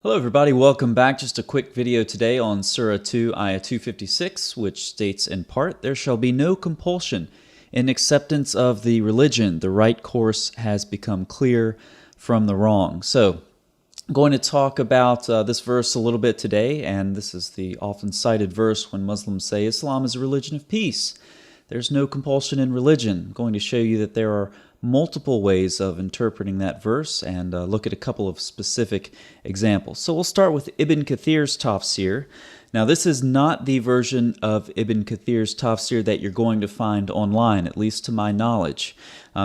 Hello everybody, welcome back. Just a quick video today on Surah 2, Ayah 256, which states in part, "There shall be no compulsion in acceptance of the religion. The right course has become clear from the wrong." So, I'm going to talk about this verse a little bit today, and this is the often cited verse when Muslims say Islam is a religion of peace. There's no compulsion in religion. I'm going to show you that there are multiple ways of interpreting that verse and look at a couple of specific examples. So we'll start with Ibn Kathir's tafsir. Now this is not the version of Ibn Kathir's tafsir that you're going to find online, at least to my knowledge.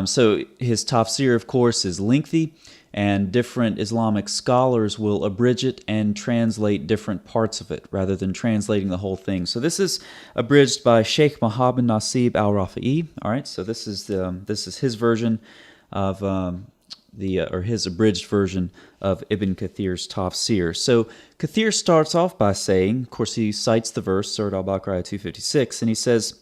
So his tafsir, of course, is lengthy, and different Islamic scholars will abridge it and translate different parts of it rather than translating the whole thing. So this is abridged by Sheikh Muhammad Nasib al-Rafi'i. All right, so this is his version of his abridged version of Ibn Kathir's tafsir. So Kathir starts off by saying, of course, he cites the verse Surah Al-Baqarah 256, and he says,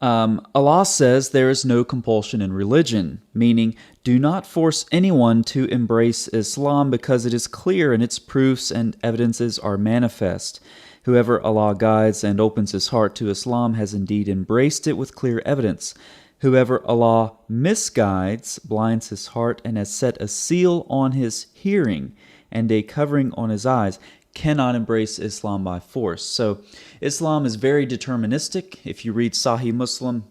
Allah says there is no compulsion in religion, meaning do not force anyone to embrace Islam because it is clear and its proofs and evidences are manifest. Whoever Allah guides and opens his heart to Islam has indeed embraced it with clear evidence. Whoever Allah misguides blinds his heart and has set a seal on his hearing and a covering on his eyes cannot embrace Islam by force. So Islam is very deterministic. If you read Sahih Muslim,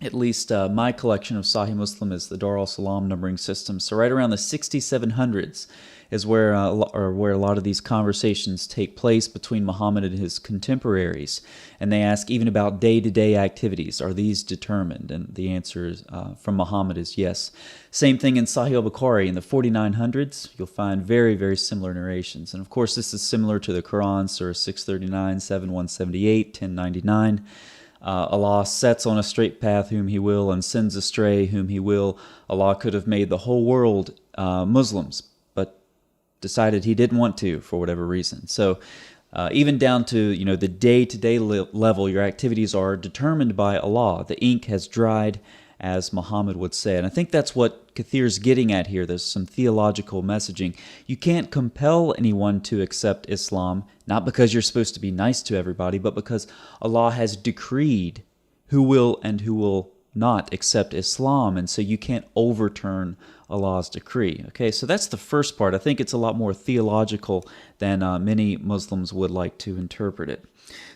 at least my collection of Sahih Muslim is the Dar al-Salam numbering system. So right around the 6700s is where a lot of these conversations take place between Muhammad and his contemporaries. And they ask even about day-to-day activities. Are these determined? And the answer is, from Muhammad is yes. Same thing in Sahih al-Bukhari. In the 4900s, you'll find very, very similar narrations. And of course, this is similar to the Quran, Surah 639, 7178, 1099. Allah sets on a straight path whom He will and sends astray whom He will. Allah could have made the whole world Muslims, but decided He didn't want to for whatever reason. So even down to the day-to-day level, your activities are determined by Allah. The ink has dried, as Muhammad would say. And I think that's what Kathir's getting at here. There's some theological messaging. You can't compel anyone to accept Islam, not because you're supposed to be nice to everybody, but because Allah has decreed who will and who will not accept Islam, and so you can't overturn Allah's decree. Okay, so that's the first part. I think it's a lot more theological than many Muslims would like to interpret it.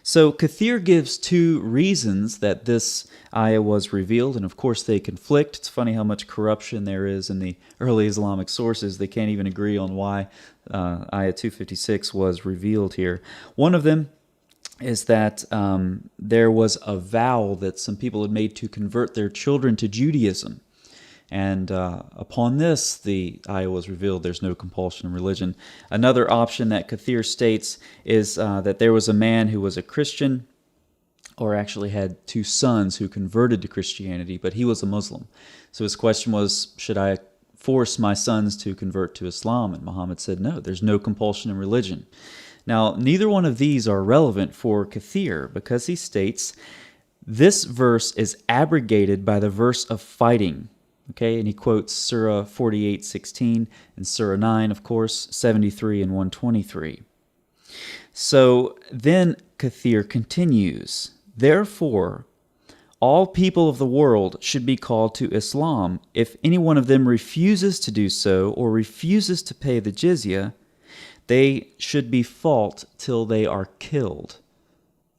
So Kathir gives two reasons that this ayah was revealed, and of course they conflict. It's funny how much corruption there is in the early Islamic sources. They can't even agree on why ayah 256 was revealed here. One of them is that there was a vow that some people had made to convert their children to Judaism. And upon this, the ayah was revealed, there's no compulsion in religion. Another option that Kathir states is that there was a man who was a Christian, or actually had two sons who converted to Christianity, but he was a Muslim. So his question was, should I force my sons to convert to Islam? And Muhammad said, no, there's no compulsion in religion. Now, neither one of these are relevant for Kathir because he states, this verse is abrogated by the verse of fighting. Okay, and he quotes Surah 48:16 and Surah 9, of course, 73 and 123. So then Kathir continues, therefore, all people of the world should be called to Islam. If any one of them refuses to do so or refuses to pay the jizya, they should be fought till they are killed.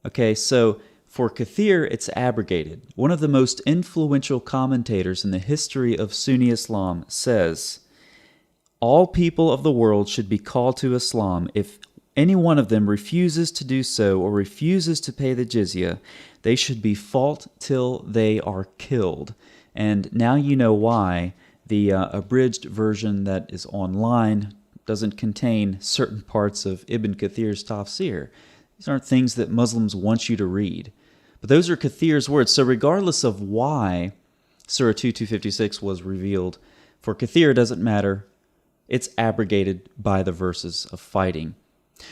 Okay, so for Kathir, it's abrogated. One of the most influential commentators in the history of Sunni Islam says, all people of the world should be called to Islam. If any one of them refuses to do so or refuses to pay the jizya, they should be fought till they are killed. And now you know why the abridged version that is online doesn't contain certain parts of Ibn Kathir's tafsir. These aren't things that Muslims want you to read. But those are Kathir's words. So regardless of why Surah 256 was revealed, for Kathir it doesn't matter. It's abrogated by the verses of fighting.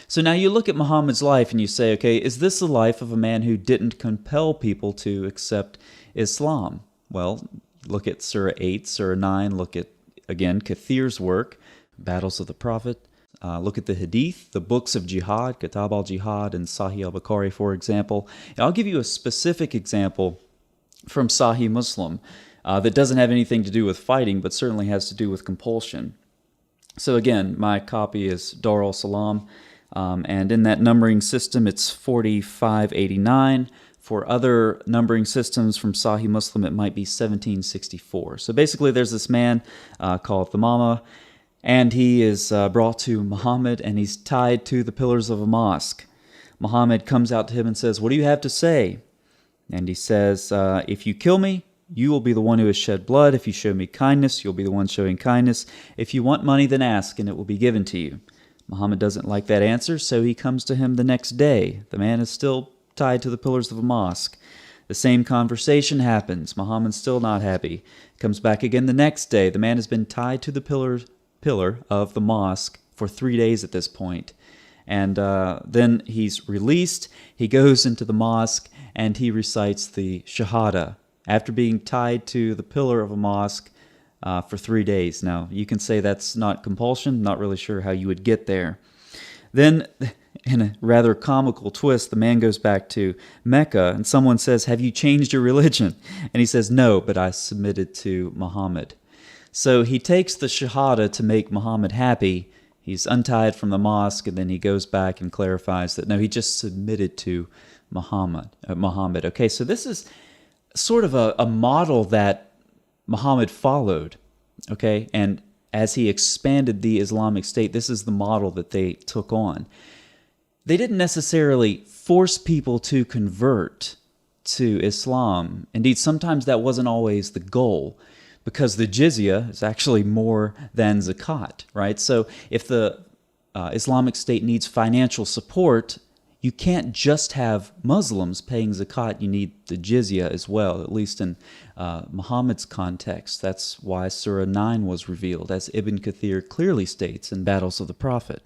So now you look at Muhammad's life and you say, okay, is this the life of a man who didn't compel people to accept Islam? Well, look at Surah 8, Surah 9, look at, again, Kathir's work, Battles of the Prophet, look at the Hadith, the books of jihad, Kitab al-Jihad and Sahih al-Bukhari, for example. And I'll give you a specific example from Sahih Muslim that doesn't have anything to do with fighting, but certainly has to do with compulsion. So again, my copy is Dar al-Salam, and in that numbering system, it's 4589. For other numbering systems from Sahih Muslim, it might be 1764. So basically, there's this man called Thamama, and he is brought to Muhammad, and he's tied to the pillars of a mosque. Muhammad comes out to him and says, "What do you have to say?" And he says, "If you kill me, you will be the one who has shed blood. If you show me kindness, you'll be the one showing kindness. If you want money, then ask, and it will be given to you." Muhammad doesn't like that answer, so he comes to him the next day. The man is still tied to the pillars of a mosque. The same conversation happens. Muhammad's still not happy. Comes back again the next day. The man has been tied to the pillar of the mosque for 3 days at this point. And then he's released. He goes into the mosque and he recites the Shahada after being tied to the pillar of a mosque for 3 days. Now, you can say that's not compulsion. Not really sure how you would get there. Then, in a rather comical twist, the man goes back to Mecca, and someone says, "Have you changed your religion?" And he says, "No, but I submitted to Muhammad." So he takes the Shahada to make Muhammad happy. He's untied from the mosque, and then he goes back and clarifies that, no, he just submitted to Muhammad. Okay, so this is sort of a model that Muhammad followed, okay? And as he expanded the Islamic State, this is the model that they took on. They didn't necessarily force people to convert to Islam. Indeed, sometimes that wasn't always the goal, because the jizya is actually more than zakat, right? So if the Islamic State needs financial support, you can't just have Muslims paying zakat. You need the jizya as well, at least in Muhammad's context. That's why Surah 9 was revealed, as Ibn Kathir clearly states in Battles of the Prophet.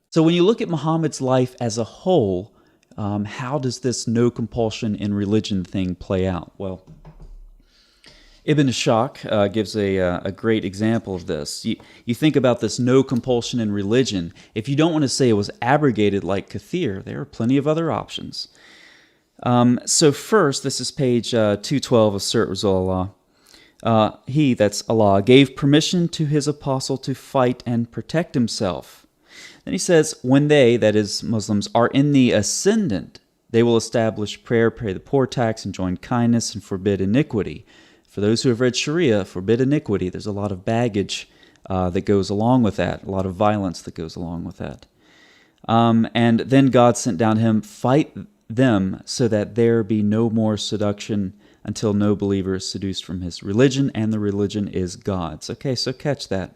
So when you look at Muhammad's life as a whole, how does this no compulsion in religion thing play out? Well, Ibn Ishaq gives a great example of this. You think about this no compulsion in religion. If you don't want to say it was abrogated like Kathir, there are plenty of other options. So first, this is page 212 of Surat Rasulullah. He, that's Allah, gave permission to his apostle to fight and protect himself. Then he says, when they, that is Muslims, are in the ascendant, they will establish prayer, pay the poor tax, enjoin kindness, and forbid iniquity. For those who have read Sharia, forbid iniquity. There's a lot of baggage that goes along with that, a lot of violence that goes along with that. And then God sent down him, fight them so that there be no more seduction until no believer is seduced from his religion, and the religion is God's. Okay, so catch that.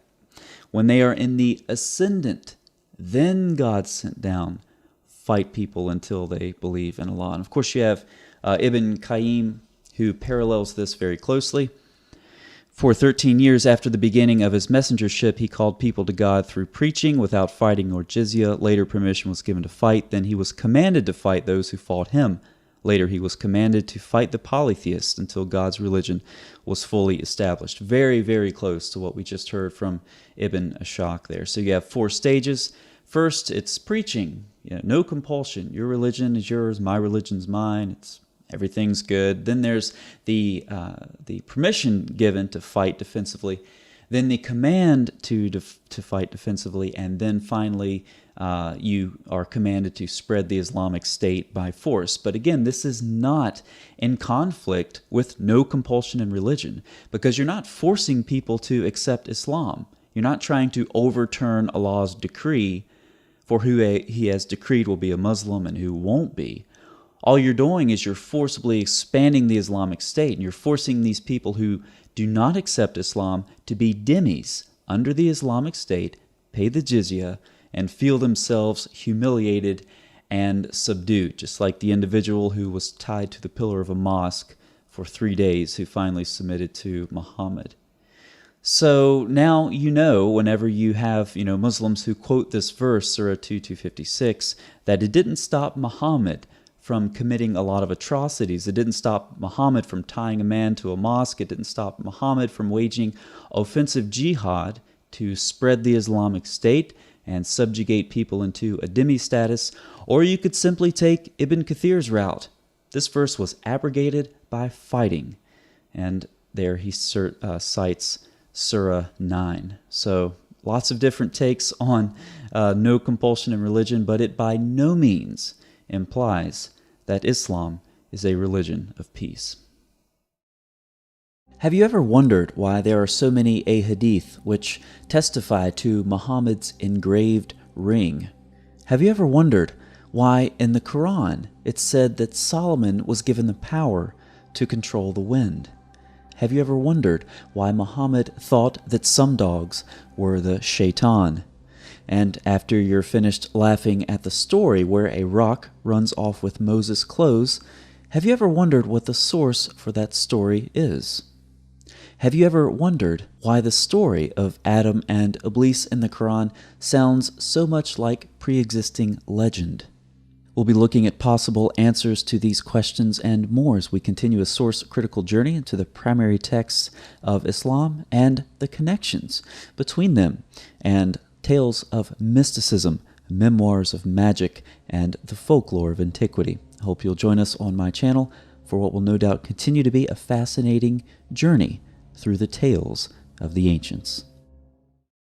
When they are in the ascendant, then God sent down, fight people until they believe in Allah. And of course you have Ibn Qayyim, who parallels this very closely. For 13 years after the beginning of his messengership, he called people to God through preaching without fighting or jizya. Later, permission was given to fight. Then he was commanded to fight those who fought him. Later, he was commanded to fight the polytheists until God's religion was fully established. Very, very close to what we just heard from Ibn Ishaq there. So you have 4 stages. First, it's preaching. No compulsion. Your religion is yours. My religion's mine. Everything's good. Then there's the permission given to fight defensively, then the command to fight defensively, and then finally you are commanded to spread the Islamic State by force. But again, this is not in conflict with no compulsion in religion, because you're not forcing people to accept Islam. You're not trying to overturn Allah's decree for who He has decreed will be a Muslim and who won't be. All you're doing is you're forcibly expanding the Islamic State, and you're forcing these people who do not accept Islam to be dhimmis under the Islamic State, pay the jizya, and feel themselves humiliated and subdued, just like the individual who was tied to the pillar of a mosque for 3 days who finally submitted to Muhammad. So now you know, whenever you have Muslims who quote this verse, Surah 2:256, that it didn't stop Muhammad from committing a lot of atrocities. It didn't stop Muhammad from tying a man to a mosque. It didn't stop Muhammad from waging offensive jihad to spread the Islamic State. and subjugate people into a demi-status, or you could simply take Ibn Kathir's route. This verse was abrogated by fighting, and there he cites Surah 9. So lots of different takes on no compulsion in religion, but it by no means implies that Islam is a religion of peace. Have you ever wondered why there are so many ahadith which testify to Muhammad's engraved ring? Have you ever wondered why in the Quran it's said that Solomon was given the power to control the wind? Have you ever wondered why Muhammad thought that some dogs were the shaitan? And after you're finished laughing at the story where a rock runs off with Moses' clothes, have you ever wondered what the source for that story is? Have you ever wondered why the story of Adam and Iblis in the Quran sounds so much like pre-existing legend? We'll be looking at possible answers to these questions and more as we continue a source-critical journey into the primary texts of Islam and the connections between them and tales of mysticism, memoirs of magic, and the folklore of antiquity. I hope you'll join us on my channel for what will no doubt continue to be a fascinating journey through the tales of the ancients.